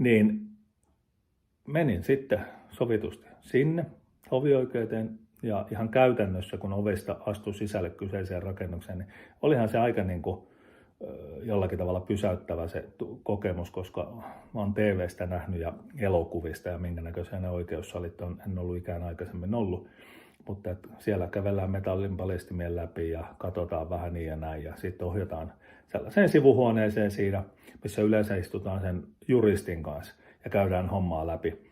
Niin menin sitten sovitusti sinne hovioikeuteen ja ihan käytännössä, kun ovesta astui sisälle kyseiseen rakennukseen, niin olihan se aika niin kuin jollakin tavalla pysäyttävä se kokemus, koska mä oon TV:stä nähnyt ja elokuvista ja minkä näköisiä ne oikeussalit on, en ollut ikään aikaisemmin ollut, mutta siellä kävellään metallin paljastimien läpi ja katsotaan vähän niin ja näin ja sitten ohjataan sellaiseen sivuhuoneeseen siinä, missä yleensä istutaan sen juristin kanssa ja käydään hommaa läpi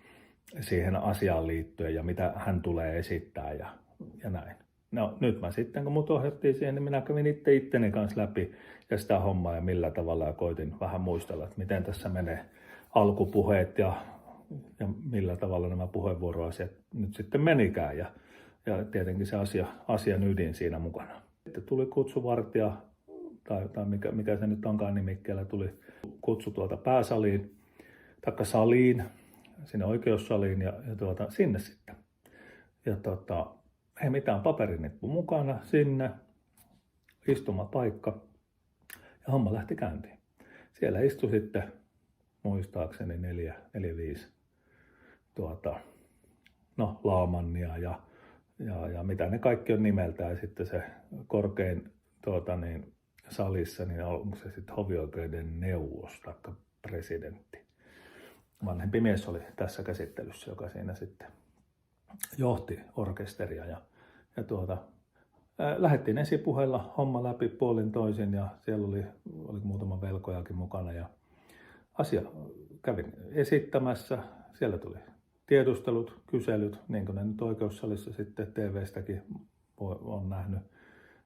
siihen asiaan liittyen ja mitä hän tulee esittää ja näin. No nyt mä sitten, kun mut ohjattiin siihen, niin minä kävin itteni kanssa läpi ja sitä hommaa ja millä tavalla ja koitin vähän muistella, että miten tässä menee alkupuheet ja millä tavalla nämä puheenvuoroasiat nyt sitten menikään ja tietenkin se asian ydin siinä mukana. Sitten tuli kutsuvartija tai mikä se nyt onkaan nimikkeellä, tuli kutsu tuolta pääsaliin, taikka saliin, sinne oikeussaliin ja sinne sitten. Ja ei mitään paperinippu mukana sinne, istumapaikka ja homma lähti käyntiin. Siellä istui sitten muistaakseni 4-5 laamannia ja mitä ne kaikki on nimeltään. Ja sitten se korkein salissa, niin onko se sitten hovioikeuden neuvos tai presidentti. Vanhempi mies oli tässä käsittelyssä, joka siinä sitten johti orkesteria ja lähdettiin esipuheella homma läpi puolin toisin ja siellä oli muutama velkojakin mukana ja asia kävin esittämässä. Siellä tuli tiedustelut, kyselyt, niin kuin ne nyt oikeussalissa sitten TV:stäkin on nähnyt.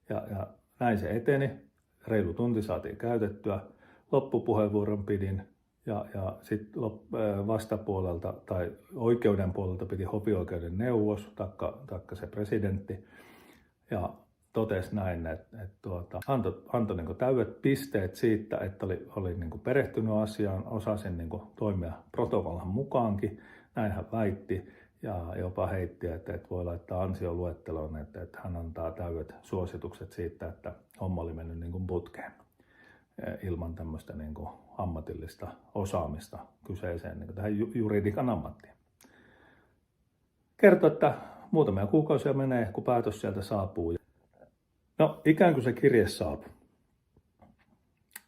Ja näin se eteni. Reilu tunti saatiin käytettyä. Loppupuheenvuoron pidin ja sitten vastapuolelta tai oikeuden puolelta piti hovioikeuden neuvos, taikka se presidentti. Ja totesi näin, että antoi niin täydet pisteet siitä, että oli niin perehtynyt asiaan, osasin niin toimia protokollan mukaankin. Näin hän väitti ja jopa heitti, että voi laittaa ansioluetteloon, että hän antaa täydet suositukset siitä, että homma oli mennyt niin putkeen ilman tämmöistä niin ammatillista osaamista kyseiseen niin tähän juridikan ammattiin. Kertoi, että muutamia kuukausia menee, kun päätös sieltä saapuu. No, ikään kuin se kirje saapui,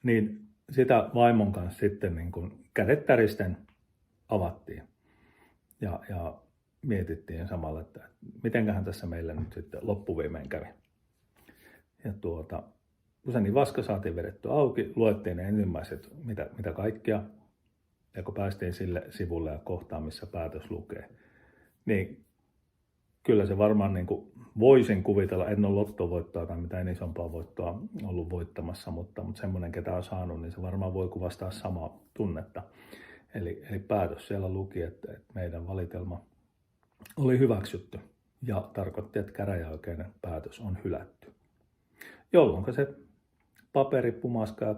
niin sitä vaimon kanssa sitten niin kuin kädet täristen avattiin ja mietittiin samalla, että mitenköhän tässä meillä nyt sitten loppuviimein kävi. Ja kun se nivaska saatiin vedetty auki, luettiin ne ensimmäiset mitä kaikkea, ja kun päästiin sille sivulle ja kohtaan, missä päätös lukee, niin kyllä se varmaan niin kuin voisin kuvitella, en ole lottovoittoa tai mitään isompaa voittoa ollut voittamassa, mutta semmoinen, ketä on saanut, niin se varmaan voi kuvastaa samaa tunnetta. Eli päätös siellä luki, että meidän valitelma oli hyväksytty ja tarkoitti, että käräjäoikeuden päätös on hylätty. Jolloin se paperipumaska ja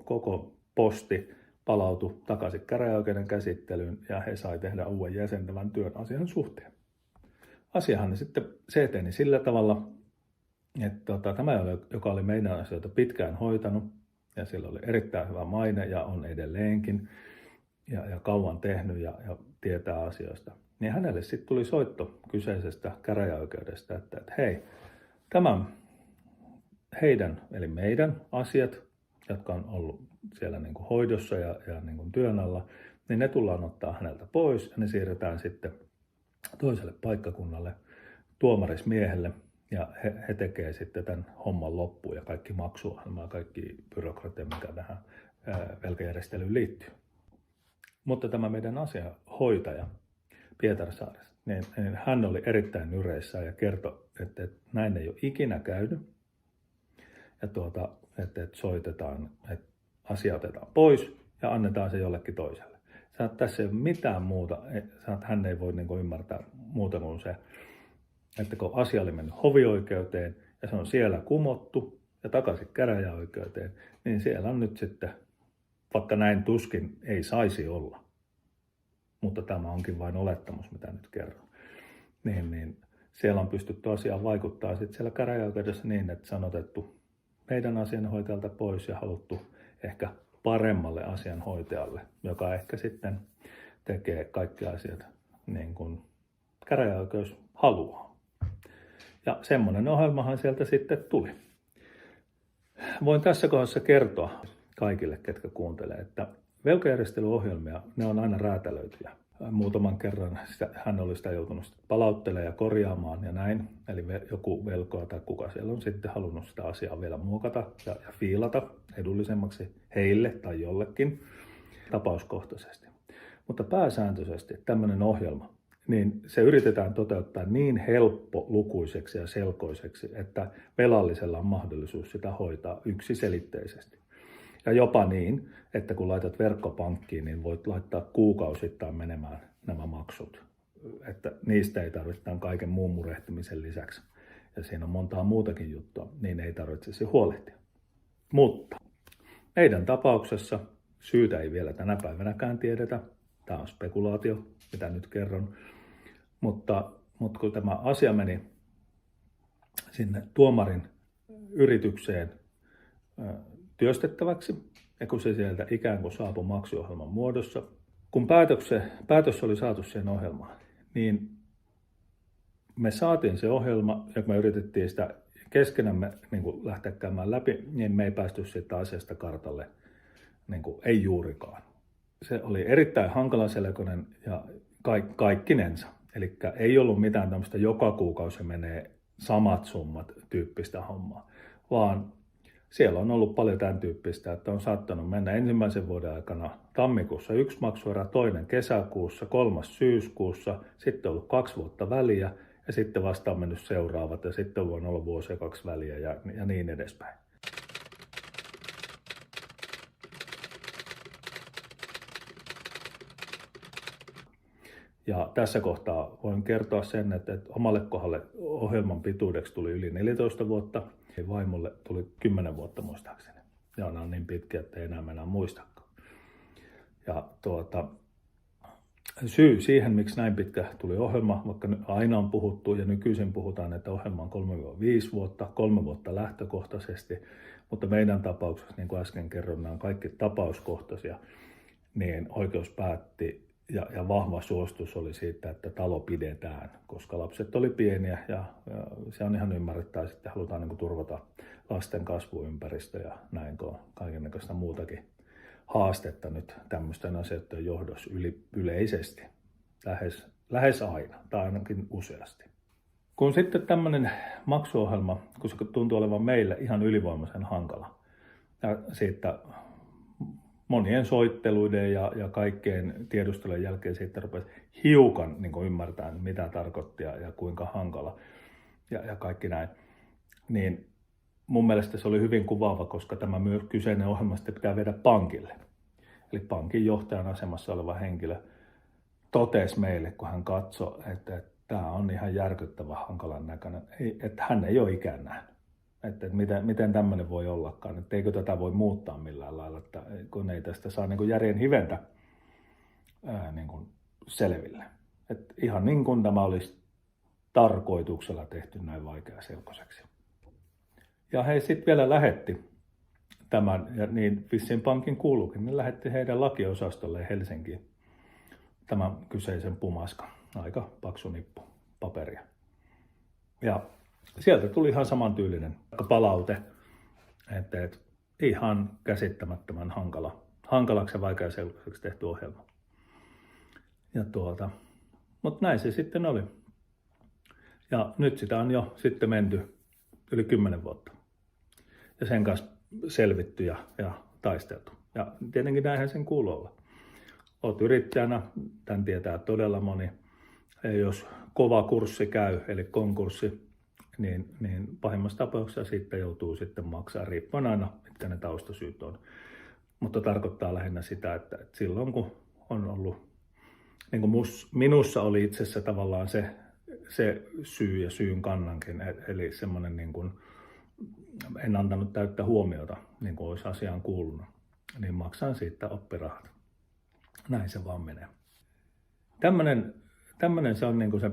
koko posti palautui takaisin käräjäoikeuden käsittelyyn ja he sai tehdä uuden jäsentävän työn asian suhteen. Asiahan sitten se eteni sillä tavalla, että tämä, joka oli meidän asioita pitkään hoitanut ja sillä oli erittäin hyvä maine ja on edelleenkin ja kauan tehnyt ja tietää asioista, niin hänelle sitten tuli soitto kyseisestä käräjäoikeudesta, että hei, tämä heidän eli meidän asiat, jotka on ollut siellä niin kuin hoidossa ja niin kuin työn alla, niin ne tullaan ottaa häneltä pois ja ne siirretään sitten toiselle paikkakunnalle tuomarismiehelle ja he tekee sitten tämän homman loppuun ja kaikki maksuohjelma ja kaikki byrokratia, mikä tähän velkajärjestelyyn liittyy. Mutta tämä meidän asianhoitaja Pietarsaaressa, niin hän oli erittäin nyreissä ja kertoi, että näin ei ole ikinä käynyt. Ja että soitetaan, että asia otetaan pois ja annetaan se jollekin toiselle. Tässä ei ole mitään muuta, hän ei voi niin kuin ymmärtää muuta kuin se, että kun asia oli mennyt hovioikeuteen ja se on siellä kumottu ja takaisin käräjäoikeuteen, niin siellä on nyt sitten, vaikka näin tuskin ei saisi olla, mutta tämä onkin vain olettamus, mitä nyt kerron, niin siellä on pystytty asiaan vaikuttaa sitten siellä käräjäoikeudessa niin, että se on otettu meidän asianhoitajalta pois ja haluttu ehkä paremmalle asianhoitajalle, joka ehkä sitten tekee kaikki asiat niin kuin käräjäoikeus haluaa. Ja semmoinen ohjelmahan sieltä sitten tuli. Voin tässä kohdassa kertoa kaikille, ketkä kuuntelee, että velkajärjestelyohjelmia, ne on aina räätälöityjä. Muutaman kerran hän oli sitä joutunut palauttelemaan ja korjaamaan ja näin. Eli joku velkoa tai kuka siellä on sitten halunnut sitä asiaa vielä muokata ja fiilata edullisemmaksi heille tai jollekin tapauskohtaisesti. Mutta pääsääntöisesti tämmöinen ohjelma, niin se yritetään toteuttaa niin helppolukuiseksi ja selkoiseksi, että velallisella on mahdollisuus sitä hoitaa yksiselitteisesti. Ja jopa niin, että kun laitat verkkopankkiin, niin voit laittaa kuukausittain menemään nämä maksut. Että niistä ei tarvitse tämän kaiken muun murehtimisen lisäksi. Ja siinä on montaa muutakin juttua, niin ei tarvitsisi huolehtia. Mutta meidän tapauksessa syytä ei vielä tänä päivänäkään tiedetä. Tämä on spekulaatio, mitä nyt kerron. Mutta kun tämä asia meni sinne tuomarin yritykseen työstettäväksi, ja kun se sieltä ikään kuin saapui maksuohjelman muodossa, kun päätös oli saatu siihen ohjelmaan, niin me saatiin se ohjelma, ja kun me yritettiin sitä keskenämme niin kuin lähteä käymään läpi, niin me ei päästy siitä asiasta kartalle, niin kuin, ei juurikaan. Se oli erittäin hankalaselkoinen ja kaikkinensa. Eli ei ollut mitään tämmöistä joka kuukausi menee samat summat tyyppistä hommaa, vaan siellä on ollut paljon tämän tyyppistä, että on saattanut mennä ensimmäisen vuoden aikana tammikuussa 1 maksuerä, toinen kesäkuussa, 3. syyskuussa, sitten on ollut 2 vuotta väliä ja sitten vasta on mennyt seuraavat ja sitten on ollut vuosi ja 2 väliä ja niin edespäin. Ja tässä kohtaa voin kertoa sen, että omalle kohdalle ohjelman pituudeksi tuli yli 14 vuotta. Vaimolle tuli 10 vuotta muistaakseni. Ja nämä on niin pitkiä, että ei enää muistakaan. Ja syy siihen, miksi näin pitkä tuli ohjelma, vaikka aina on puhuttu ja nykyisin puhutaan, että ohjelma on 3-5 vuotta, 3 vuotta lähtökohtaisesti, mutta meidän tapauksessa, niin kuin äsken kerron, nämä on kaikki tapauskohtaisia, niin oikeus päätti ja vahva suostus oli siitä, että talo pidetään, koska lapset oli pieniä ja se on ihan ymmärrettävää, että halutaan niin kuin turvata lasten kasvuympäristö ja näin, kun on kaikennäköistä muutakin haastetta nyt tämmöisten asioiden johdossa yleisesti, lähes aina tai ainakin useasti. Kun sitten tämmöinen maksuohjelma, kun se tuntuu olevan meille ihan ylivoimaisen hankala, ja siitä monien soitteluiden ja kaikkeen tiedustelujen jälkeen siitä rupesi hiukan niin ymmärtää, mitä tarkoitti ja kuinka hankala ja kaikki näin. Niin mun mielestä se oli hyvin kuvaava, koska tämä myös kyseinen ohjelma sitten pitää viedä pankille. Eli pankin johtajan asemassa oleva henkilö totesi meille, kun hän katsoi, että tämä on ihan järkyttävän hankalan näköinen, että hän ei ole ikään nähnyt. Että miten tämmöinen voi ollakaan, että eikö tätä voi muuttaa millään lailla, että kun ei tästä saa niin kuin järjen hiventä niin kuin selville. Että ihan niin kuin tämä olisi tarkoituksella tehty näin vaikeaselkoiseksi. Ja he sitten vielä lähetti tämän, ja niin vissiin pankin kuuluukin, niin lähetti heidän lakiosastolle Helsinkiin tämän kyseisen pumaskan, aika paksu nippu paperia. Ja sieltä tuli ihan samantyylinen palaute, että ihan käsittämättömän hankalaksi ja vaikeaselkoiseksi tehty ohjelma. Ja mutta näin se sitten oli. Ja nyt sitä on jo sitten menty yli 10 vuotta. Ja sen kanssa selvitty ja taisteltu. Ja tietenkin näinhän sen kuuluu olla. Olet yrittäjänä, tämän tietää todella moni. Ja jos kova kurssi käy, eli konkurssi, niin pahimmassa tapauksessa sitten joutuu sitten maksaa, riippuen aina, mitkä ne taustasyyt on. Mutta tarkoittaa lähinnä sitä, että silloin kun on ollut, niin kuin minussa oli itse asiassa tavallaan se syy ja syyn kannankin, eli semmoinen niin kuin en antanut täyttä huomiota, niin kuin olisi asiaan kuulunut, niin maksan siitä oppirahat. Näin se vaan menee. Tämmöinen se on niin kuin se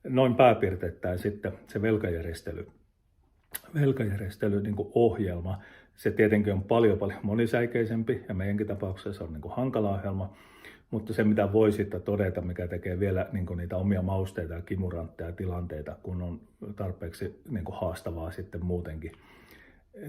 noin pääpiirteittäin sitten se velkajärjestely niin kuin ohjelma. Se tietenkin on paljon monisäikeisempi ja meidänkin tapauksessa se on niin kuin hankala ohjelma, Mutta se, mitä voi sitten todeta, mikä tekee vielä niin kuin niitä omia mausteita ja kimurantteja tilanteita, kun on tarpeeksi niin kuin haastavaa sitten muutenkin,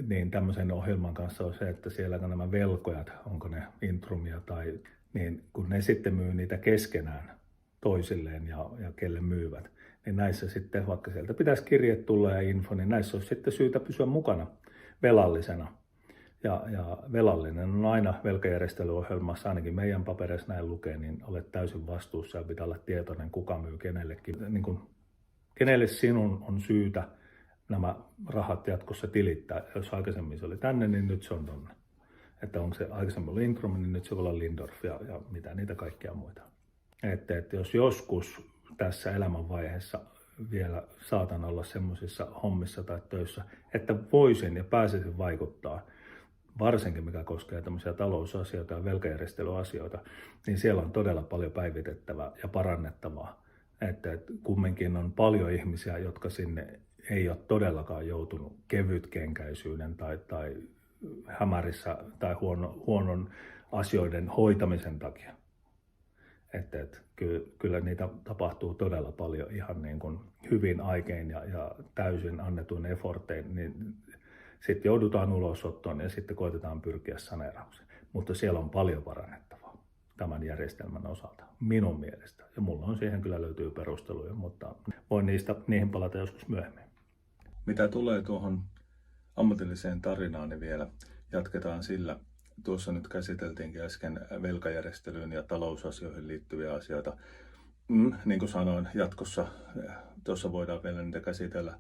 niin tämmöisen ohjelman kanssa on se, että siellä nämä velkojat, onko ne Intrumia tai, niin kun ne sitten myy niitä keskenään toisilleen ja kelle myyvät, niin näissä sitten, vaikka sieltä pitäisi kirjeet tulla ja info, niin näissä olisi sitten syytä pysyä mukana velallisena. Ja velallinen on aina velkajärjestelyohjelmassa, ainakin meidän papereissa näin lukee, niin olet täysin vastuussa ja pitää olla tietoinen, kuka myy kenellekin. Niin kuin, kenelle sinun on syytä nämä rahat jatkossa tilittää. Jos aikaisemmin se oli tänne, niin nyt se on tonne. Että onko se aikaisemmin ollut Intrum, niin nyt se voi olla Lindorff ja mitä niitä kaikkia muita. Että jos joskus tässä elämänvaiheessa vielä saatan olla semmoisissa hommissa tai töissä, että voisin ja pääsisin vaikuttaa, varsinkin mikä koskee tämmöisiä talousasioita ja velkajärjestelyasioita, niin siellä on todella paljon päivitettävää ja parannettavaa. Että kumminkin on paljon ihmisiä, jotka sinne ei ole todellakaan joutunut kevytkenkäisyyden tai hämärissä tai huonon asioiden hoitamisen takia. Että kyllä niitä tapahtuu todella paljon ihan niin kuin hyvin aikein ja täysin annetuin effortein, niin sitten joudutaan ulosottoon ja sitten koitetaan pyrkiä saneeraukseen. Mutta siellä on paljon parannettavaa tämän järjestelmän osalta, minun mielestä. Ja mulla on siihen kyllä löytyy perusteluja, mutta voin niihin palata joskus myöhemmin. Mitä tulee tuohon ammatilliseen tarinaan, niin vielä jatketaan sillä. Tuossa nyt käsiteltiinkin äsken velkajärjestelyyn ja talousasioihin liittyviä asioita. Niin kuin sanoin, jatkossa tuossa voidaan vielä niitä käsitellä,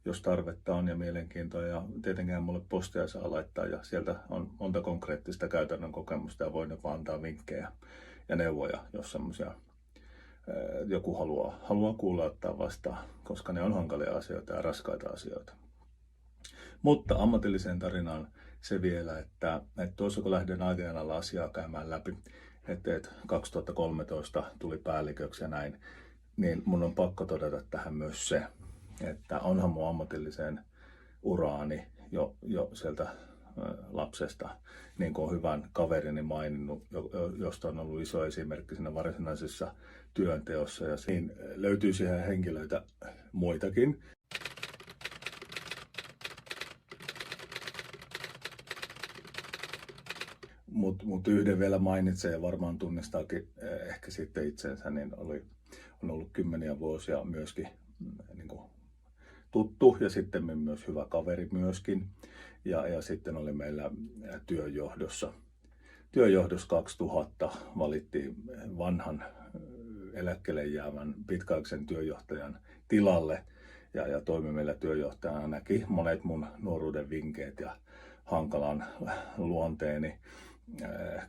jos tarvetta on ja mielenkiintoa. Ja tietenkään mulle postia saa laittaa ja sieltä on monta konkreettista käytännön kokemusta ja voin jopa antaa vinkkejä ja neuvoja, jos semmoisia joku haluaa kuulla ottaa vastaan, koska ne on hankalia asioita ja raskaita asioita. Mutta ammatilliseen tarinaan se vielä, että tuossa kun lähden aikana asiaa käymään läpi, että 2013 tuli päälliköksi ja näin, niin mun on pakko todeta tähän myös se, että onhan mun ammatilliseen uraani jo sieltä lapsesta, niin kuin on hyvän kaverini maininnut, josta on ollut iso esimerkki siinä varsinaisessa työnteossa, ja siinä löytyy siihen henkilöitä muitakin. Mut yhden vielä mainitsee ja varmaan tunnistaakin ehkä sitten itsensä, niin on ollut kymmeniä vuosia myöskin niin kuin tuttu ja sitten myös hyvä kaveri myöskin. Ja sitten oli meillä työjohdossa. Työjohdossa 2000 valittiin vanhan eläkkeelle jäävän pitkäaikaisen työjohtajan tilalle ja toimi meillä työjohtajana. Näki monet mun nuoruuden vinkeet ja hankalan luonteeni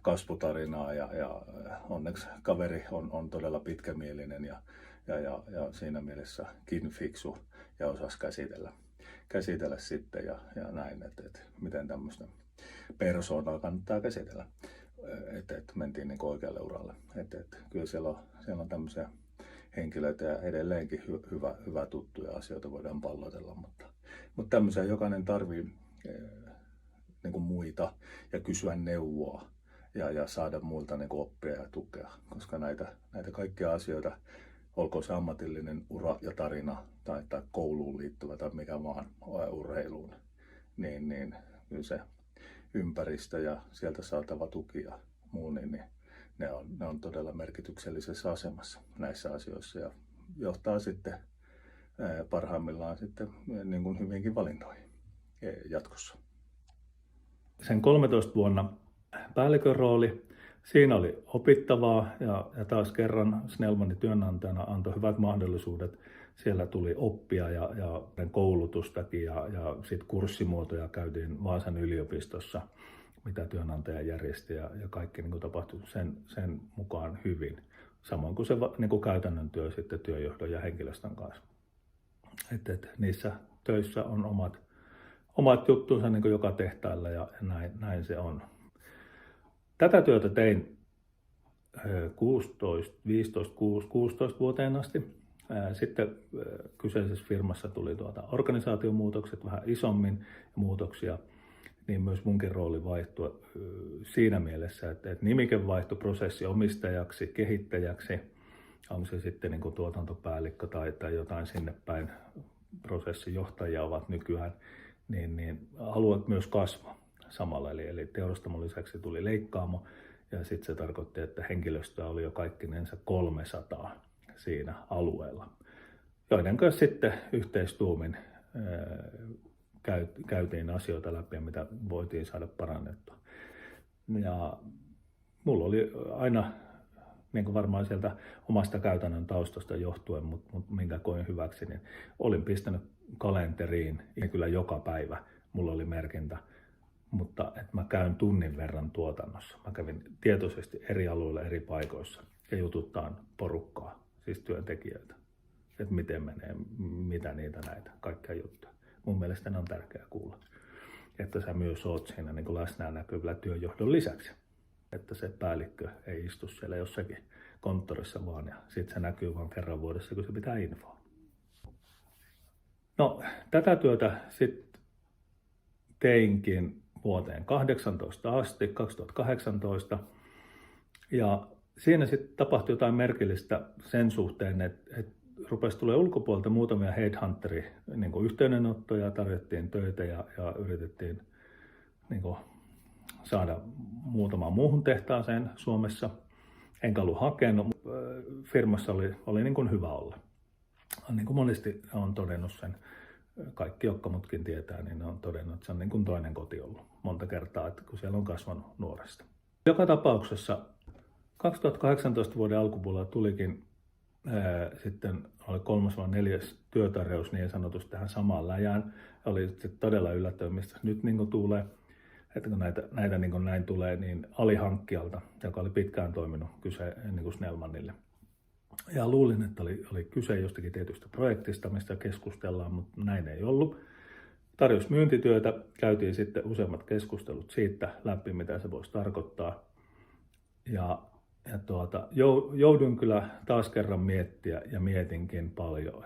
kasvutarinaa ja onneksi kaveri on todella pitkämielinen ja siinä mielessäkin fiksu ja osasi käsitellä sitten ja näin, että miten tämmöistä persoonaa kannattaa käsitellä, että mentiin niin oikealle uralle. Että kyllä siellä on tämmöisiä henkilöitä ja edelleenkin hyvä tuttuja asioita voidaan pallotella, mutta tämmöisiä jokainen tarvii niin kuin muita ja kysyä neuvoa ja saada muilta niin kuin oppia ja tukea, koska näitä kaikkia asioita, olkoon se ammatillinen ura ja tarina tai kouluun liittyvä tai mikä vaan urheiluun, niin kyllä se ympäristö ja sieltä saatava tuki ja muu, niin ne on todella merkityksellisessä asemassa näissä asioissa ja johtaa sitten parhaimmillaan sitten niin kuin hyvinkin valintoihin jatkossa. Sen 13 vuonna päällikön rooli, siinä oli opittavaa ja taas kerran Snellmanin työnantajana antoi hyvät mahdollisuudet. Siellä tuli oppia ja koulutustakin ja sitten kurssimuotoja käytiin Vaasan yliopistossa, mitä työnantaja järjesti ja kaikki niin kuin tapahtui sen mukaan hyvin. Samoin kuin se niin kuin käytännön työ sitten työjohdon ja henkilöstön kanssa. Et niissä töissä on omat juttuunsa niin kuin joka tehtailla ja näin se on. Tätä työtä tein 16 vuoteen asti. Sitten kyseisessä firmassa tuli organisaatiomuutokset vähän isommin muutoksia niin myös munkin rooli vaihtui siinä mielessä, että nimike vaihtui prosessiomistajaksi, kehittäjäksi, onko se sitten niin kuin tuotantopäällikkö tai jotain sinne päin, prosessijohtajia ovat nykyään, niin alueet myös kasvoi samalla. Eli teurastamon lisäksi tuli leikkaamo, ja sitten se tarkoitti, että henkilöstöä oli jo kaikkinensa 300 siinä alueella, joiden kanssa sitten yhteistuumin käytiin asioita läpi, mitä voitiin saada parannettua. Ja mulla oli aina, niin kuin varmaan sieltä omasta käytännön taustasta johtuen, mutta minkä koin hyväksi, niin olin pistänyt kalenteriin, ja kyllä joka päivä mulla oli merkintä, mutta että mä käyn tunnin verran tuotannossa. Mä kävin tietoisesti eri alueilla, eri paikoissa ja jututtaan porukkaa, siis työntekijöitä, että miten menee, mitä niitä näitä, kaikkia juttuja. Mun mielestä ne on tärkeää kuulla, että sä myös oot siinä niin kuin läsnä ja näkyvillä työnjohdon lisäksi. Että se päällikkö ei istu siellä jossakin konttorissa vaan, ja sitten se näkyy vain kerran vuodessa, kun se pitää infoa. No, tätä työtä sitten teinkin vuoteen 2018, ja siinä sitten tapahtui jotain merkillistä sen suhteen, että rupesi tulemaan ulkopuolelta muutamia headhunteri niin kuin yhteydenottoja, tarjottiin töitä ja yritettiin niin kuin saada muutamaan muuhun tehtaaseen Suomessa. Enkä ollut hakenut, mutta firmassa oli niin kuin hyvä olla. Niin kuin monesti olen todennut sen, kaikki jotka mutkin tietää, niin ne on todennut, että se on niin kuin toinen koti ollut monta kertaa, että kun siellä on kasvanut nuoresta. Joka tapauksessa 2018 vuoden alkupuolella tulikin sitten oli 3. vai 4. työtarjous niin sanotusti tähän samaan läjään. Oli todella yllättävää, mistä nyt niin kuin tulee. Että kun näitä niin kuin näin tulee, niin alihankkijalta, joka oli pitkään toiminut kyse niin kuin Snellmanille. Ja luulin, että oli kyse jostakin tietystä projektista, mistä keskustellaan, mutta näin ei ollut. Tarjous myyntityötä, käytiin sitten useammat keskustelut siitä läpi, mitä se voisi tarkoittaa. Ja joudun kyllä taas kerran miettiä ja mietinkin paljon,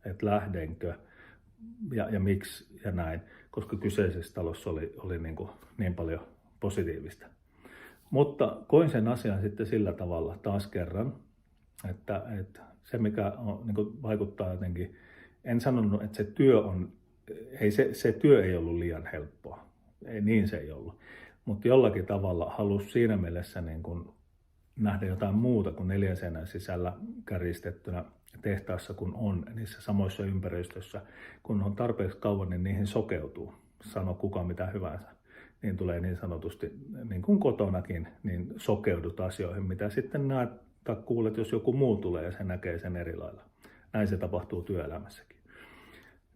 että lähdenkö ja miksi ja näin, koska kyseisessä talossa oli niin paljon positiivista. Mutta koin sen asian sitten sillä tavalla taas kerran, että se mikä on, niin kuin vaikuttaa jotenkin, en sanonut, että se työ ei ollut liian helppoa, ei, niin se ei ollut, mutta jollakin tavalla halusi siinä mielessä niin kuin nähdä jotain muuta kuin 4 seinän sisällä kärjistettynä tehtaassa, kun on niissä samoissa ympäristöissä, kun on tarpeeksi kauan, niin niihin sokeutuu, sano kuka mitä hyvänsä, niin tulee niin sanotusti, niin kuin kotonakin, niin sokeudut asioihin, mitä sitten näet tai kuulet, jos joku muu tulee ja se näkee sen eri lailla. Näin se tapahtuu työelämässäkin.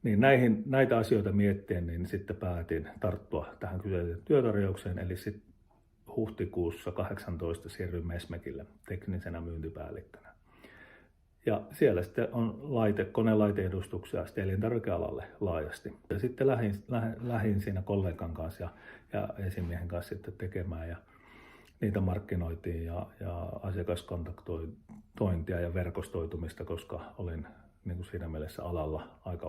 Niin näitä asioita miettien, niin sitten päätin tarttua tähän kyseiseen työtarjoukseen, eli sitten huhtikuussa 18 siirryin Mesmekille teknisenä myyntipäällikkönä. Ja siellä sitten on konelaiteedustuksia sitten elintarvikealalle laajasti. Ja sitten lähdin siinä kollegan kanssa ja esimiehen kanssa sitten tekemään ja niitä markkinoitiin ja asiakaskontaktointia ja verkostoitumista, koska olin niin kuin siinä mielessä alalla aika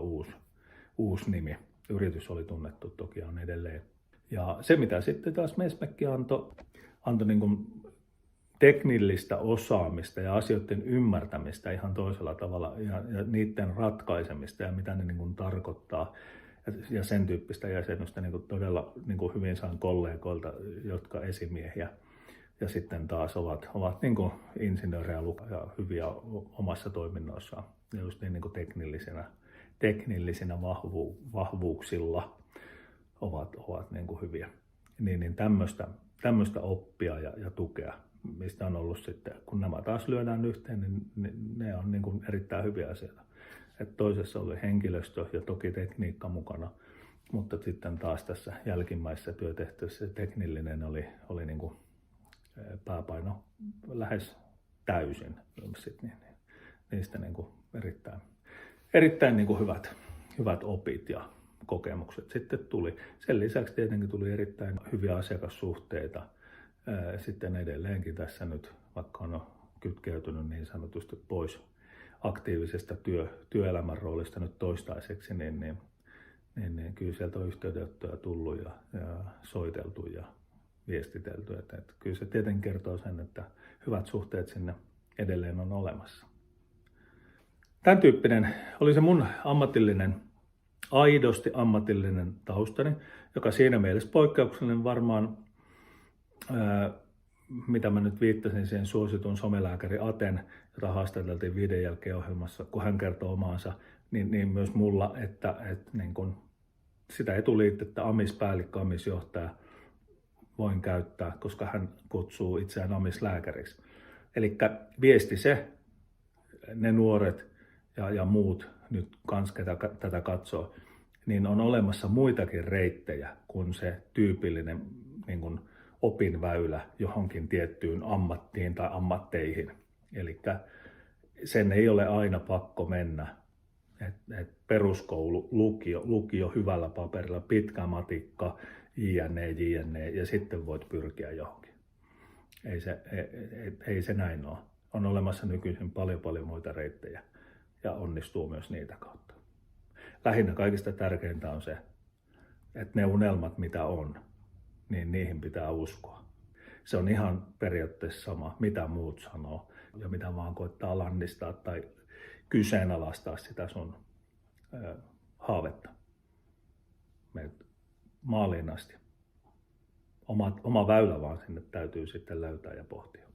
uusi nimi. Yritys oli tunnettu, toki on edelleen. Ja se, mitä sitten taas Mesmekki antoi niin kuin teknillistä osaamista ja asioiden ymmärtämistä ihan toisella tavalla ja niiden ratkaisemista ja mitä ne niin kuin tarkoittaa ja sen tyyppistä jäsenystä niin kuin todella niin kuin hyvin saan kollegoilta, jotka esimiehiä ja sitten taas ovat niin kuin insinöörejä ja hyviä omassa toiminnoissaan ja just niin kuin teknillisinä vahvuuksilla ovat niin kuin hyviä. Niin tämmöistä oppia ja tukea, mistä on ollut sitten, kun nämä taas lyödään yhteen, niin ne on niin kuin erittäin hyviä asioita. Et toisessa oli henkilöstö ja toki tekniikka mukana, mutta sitten taas tässä jälkimmäisessä työtehtävässä teknillinen oli niin kuin pääpaino lähes täysin. Niistä niin kuin erittäin niin kuin hyvät opit ja kokemukset sitten tuli. Sen lisäksi tietenkin tuli erittäin hyviä asiakassuhteita. Sitten edelleenkin tässä nyt, vaikka on kytkeytynyt niin sanotusti pois aktiivisesta työelämän roolista nyt toistaiseksi, niin niin kyllä sieltä on yhteydenottoja tullut ja soiteltu ja viestitelty. Että kyllä se tietenkin kertoo sen, että hyvät suhteet sinne edelleen on olemassa. Tämän tyyppinen oli se mun aidosti ammatillinen taustani, joka siinä mielessä poikkeuksellinen varmaan, mitä mä nyt viittasin siihen suositun somelääkäri Aten, jota haastateltiin viiden jälkeen ohjelmassa, kun hän kertoo omaansa, niin myös mulla, että niin kun sitä etuliitettä amispäällikkö, amisjohtaja voin käyttää, koska hän kutsuu itseään amislääkäriksi. Eli viesti se, ne nuoret ja muut nyt kans, ketä tätä katsoo, niin on olemassa muitakin reittejä kuin se tyypillinen niin kuin opinväylä johonkin tiettyyn ammattiin tai ammatteihin. Eli sen ei ole aina pakko mennä. Peruskoulu, lukio hyvällä paperilla, pitkä matikka, jne, ja sitten voit pyrkiä johonkin. Ei se näin ole. On olemassa nykyisin paljon muita reittejä ja onnistuu myös niitä kautta. Lähinnä kaikista tärkeintä on se, että ne unelmat mitä on, niin niihin pitää uskoa. Se on ihan periaatteessa sama, mitä muut sanoo ja mitä vaan koittaa lannistaa tai kyseenalaistaa sitä sun haavetta. Menet maaliin asti. Oma väylä vaan sinne täytyy sitten löytää ja pohtia.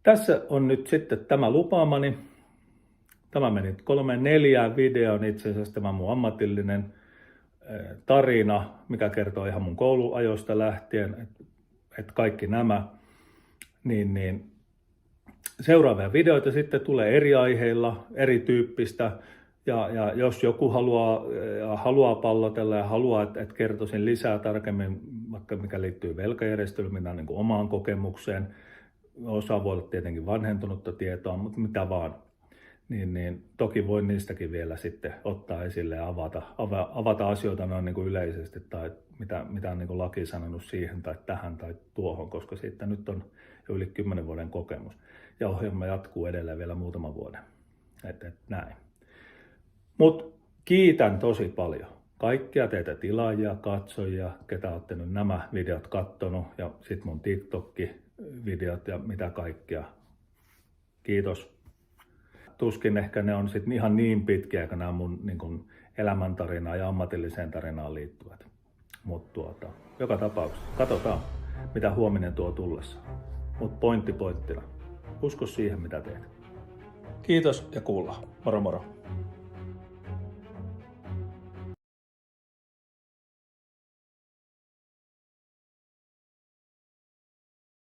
Tässä on nyt sitten tämä lupaamani. Tämä meni 3-4 videoon itse asiassa tämä mun ammatillinen tarina, mikä kertoo ihan mun kouluajosta lähtien, että kaikki nämä. Niin seuraavia videoita sitten tulee eri aiheilla, erityyppistä. Ja jos joku haluaa pallotella ja haluaa, että kertoisin lisää tarkemmin, vaikka mikä liittyy velkajärjestelmään niin kuin omaan kokemukseen, osa voi olla tietenkin vanhentunutta tietoa, mutta mitä vaan, niin toki voin niistäkin vielä sitten ottaa esille ja avata asioita noin niin kuin yleisesti tai mitä on niin kuin laki sanonut siihen tai tähän tai tuohon, koska siitä nyt on jo yli 10 vuoden kokemus. Ja ohjelma jatkuu edelleen vielä muutaman vuoden. Näin. Mutta kiitän tosi paljon kaikkia teitä tilaajia, katsojia, ketä olette nyt nämä videot kattonut ja sitten mun TikTok-videot ja mitä kaikkea. Kiitos. Tuskin ehkä ne on sitten ihan niin pitkiä, kun nämä mun niin kun elämäntarinaan ja ammatilliseen tarinaan liittyvät. Mutta joka tapauksessa katsotaan, mitä huominen tuo tullessa. Mutta pointtina. Usko siihen, mitä teet. Kiitos ja kuullaan. Moro moro.